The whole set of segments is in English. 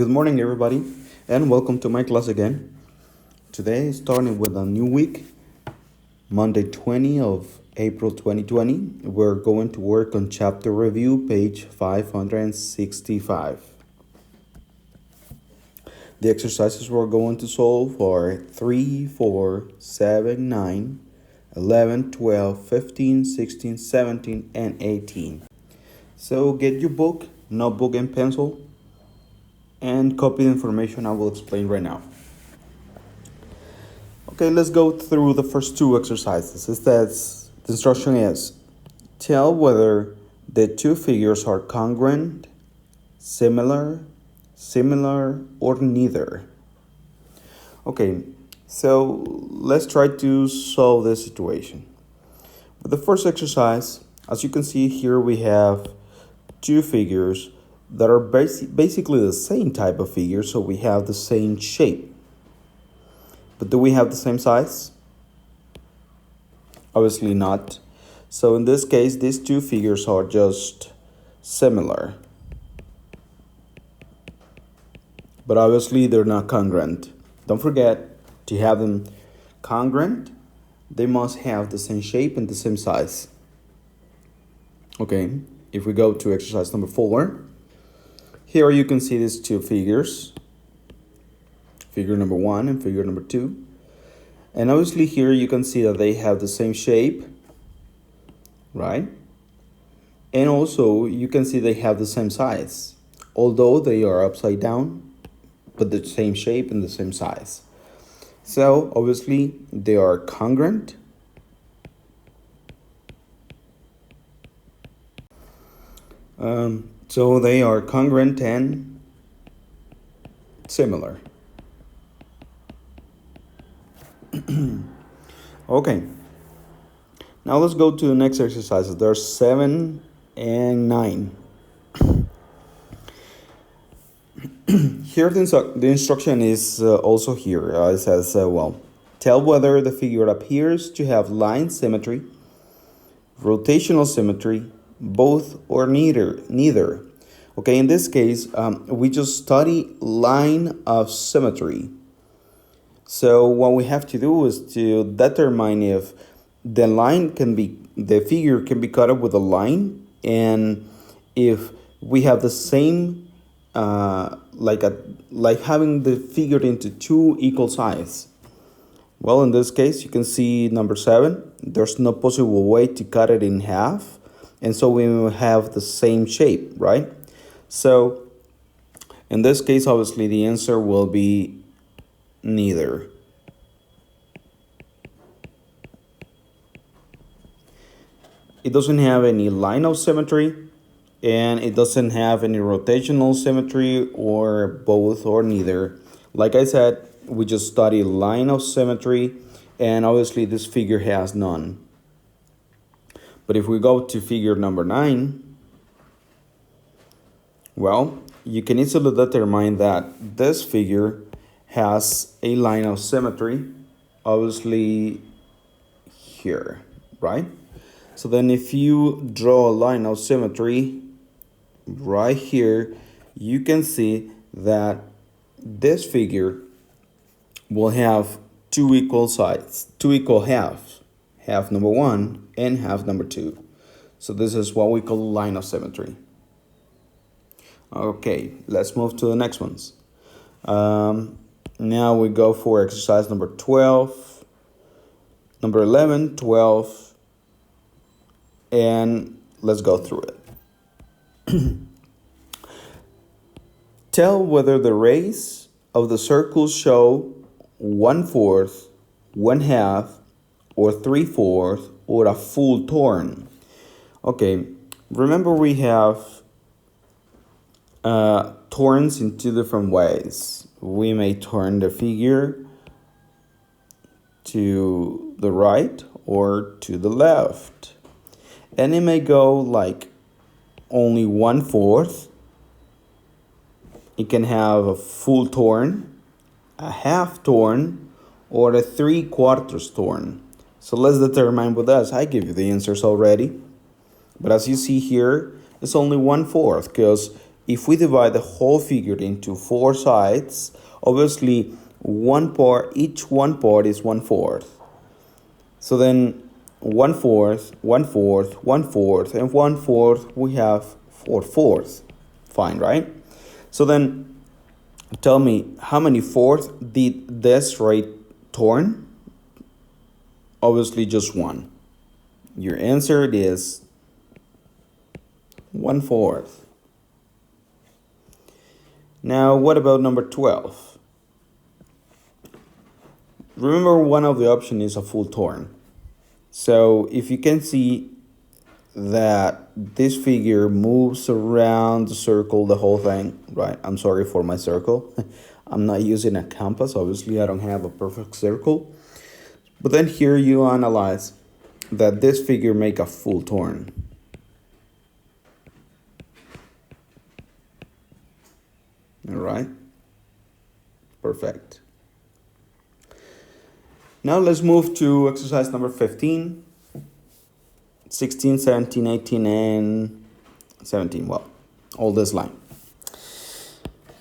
Good morning, everybody, and welcome to my class again. Today, starting with a new week, Monday 20 of April 2020, we're going to work on chapter review, page 565. The exercises we're going to solve are 3, 4, 7, 9, 11, 12, 15, 16, 17, and 18. So get your book, notebook, and pencil, and copy the information I will explain right now. Okay, let's go through the first two exercises. The instruction is, tell whether the two figures are congruent, similar, or neither. Okay, so let's try to solve this situation. With the first exercise, as you can see here, we have two figures that are basically the same type of figure, so we have the same shape. But do we have the same size? Obviously not. So in this case, these two figures are just similar. But obviously they're not congruent. Don't forget, to have them congruent, they must have the same shape and the same size. Okay, if we go to exercise number 4, here you can see these two figures, figure number 1 and figure number 2. And obviously here you can see that they have the same shape, right? And also you can see they have the same size, although they are upside down, but the same shape and the same size. So obviously they are congruent. So they are congruent and similar. Okay. Now let's go to the next exercises. There are 7 and 9. Here the instruction is also here. It says, tell whether the figure appears to have line symmetry, rotational symmetry, both or neither. Okay, in this case, we just study line of symmetry. So what we have to do is to determine if the figure can be cut up with a line, and if we have the same like having the figure into two equal sides. Well, in this case, you can see number 7. There's no possible way to cut it in half, and so we will have the same shape, right? So in this case, obviously the answer will be neither. It doesn't have any line of symmetry, and it doesn't have any rotational symmetry, or both or neither. Like I said, we just study line of symmetry, and obviously this figure has none. But if we go to figure number 9, well, you can easily determine that this figure has a line of symmetry, obviously here, right? So then if you draw a line of symmetry right here, you can see that this figure will have two equal sides, two equal halves, half number 1 and half number 2. So this is what we call line of symmetry. Okay, let's move to the next ones. Now we go for exercise number 12, number 11, 12, and let's go through it. Tell whether the rays of the circles show 1/4, 1/2, or 3/4, or a full turn. Okay, remember we have turns in two different ways. We may turn the figure to the right or to the left, and it may go like only 1/4. It can have a full turn, a half turn, or a 3/4 turn. So let's determine with us. I give you the answers already, but as you see here, it's only 1/4, because if we divide the whole figure into 4 sides, obviously each one part is 1/4. So then 1/4, 1/4, 1/4, and 1/4, we have 4/4. Fine, right? So then tell me, how many fourths did this right turn? Obviously just one. Your answer is 1/4. Now, what about number 12? Remember, one of the options is a full turn. So if you can see that this figure moves around the circle, the whole thing, right? I'm sorry for my circle. I'm not using a compass. Obviously, I don't have a perfect circle. But then here you analyze that this figure make a full turn. All right. Perfect. Now let's move to exercise number 15, 16, 17, 18, and 17. Well, all this line.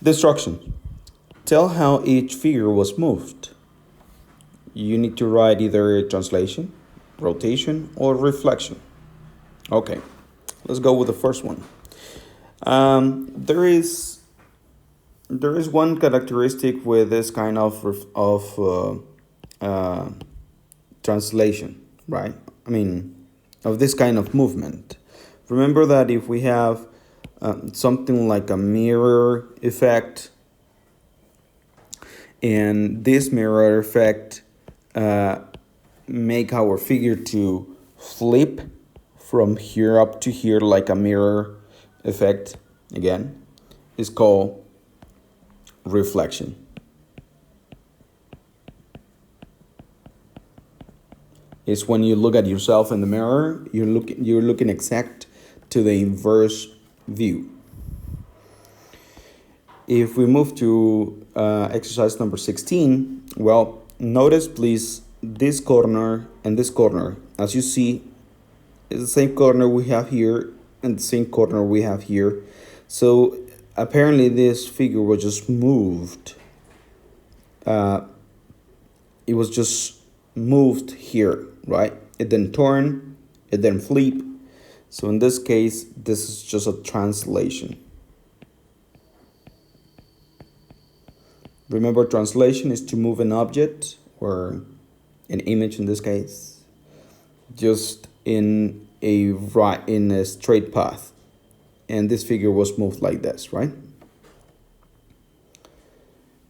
The instruction. Tell how each figure was moved. You need to write either translation, rotation, or reflection. Okay, let's go with the first one. There is one characteristic with this kind of translation, right? I mean, of this kind of movement. Remember that if we have something like a mirror effect, and this mirror effect make our figure to flip from here up to here like a mirror effect, again, is called reflection. It's when you look at yourself in the mirror, you're looking exact to the inverse view. If we move to exercise number 16, well, notice please this corner and this corner. As you see, it's the same corner we have here and the same corner we have here. So apparently this figure was just moved. It was just moved here, right? It didn't turn, it didn't flip. So in this case, this is just a translation. Remember, translation is to move an object or an image in this case just in a straight path. And this figure was moved like this, right?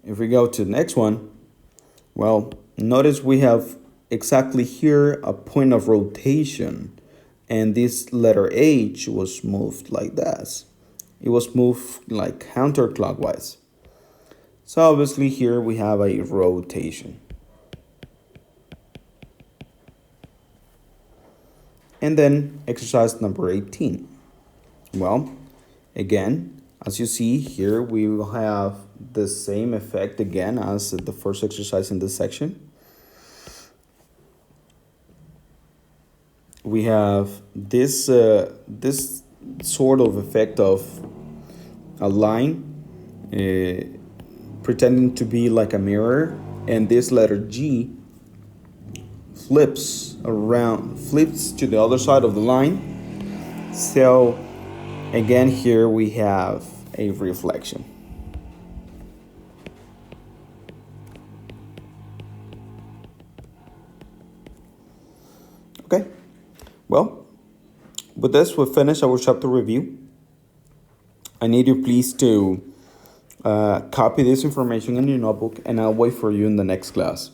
If we go to the next one, well, notice we have exactly here a point of rotation, and this letter H was moved like this. It was moved like counterclockwise. So obviously here we have a rotation. And then exercise number 18. Well, again, as you see here, we will have the same effect again as the first exercise in this section. We have this sort of effect of a line pretending to be like a mirror, and this letter G flips to the other side of the line. So again, here we have a reflection. Okay, well, with this, we'll finish our chapter review. I need you please to copy this information in your notebook, and I'll wait for you in the next class.